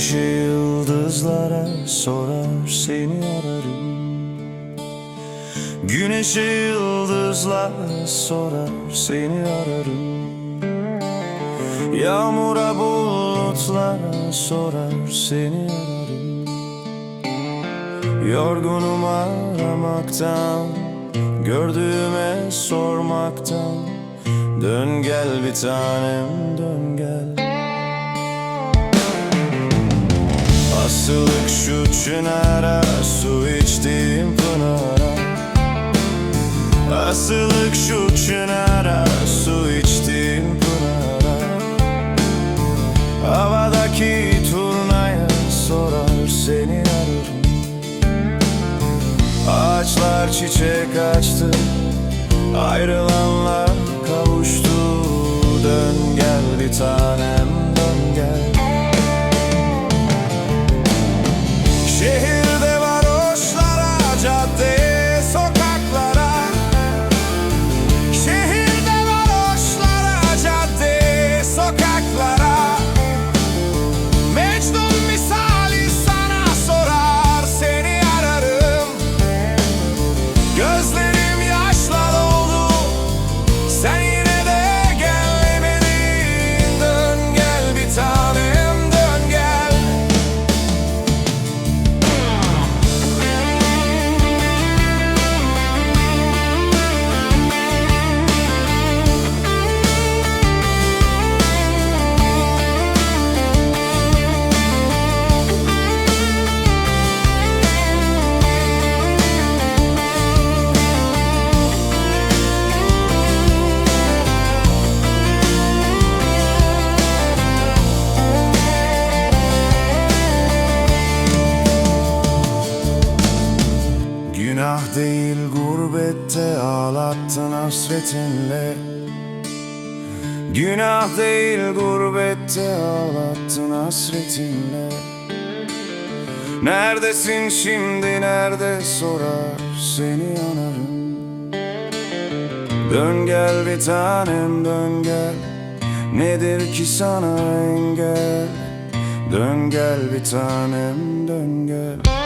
Güneşe yıldızlara sorar seni ararım. Güneşe yıldızlara sorar seni ararım. Yağmura bulutlara sorar seni ararım. Yorgunum aramaktan, gördüğüme sormaktan. Dön gel bir tanem, dön gel. Asılık şu çınara, su içtiğim pınara. Asılık şu çınara, su içtiğim pınara. Havadaki turnaya sorar seni ararım. Ağaçlar çiçek açtı, ayrılanlar kavuştu. Dön gel bir tanem, dön gel. Şehirde varoşlara, caddeye, sokaklara. Şehirde varoşlara, caddeye, sokaklara. Mecnun misali sana sorar seni ararım. Gözlerim yaşla doldu, sen yine de gelmedin. Dön gel bir tanem, dön gel. Günah değil gurbette ağlattın hasretinle. Günah değil gurbette ağlattın hasretinle. Neredesin şimdi, nerede sorar seni anarım. Dön gel bir tanem, dön gel. Nedir ki sana engel? Dön gel bir tanem, dön gel.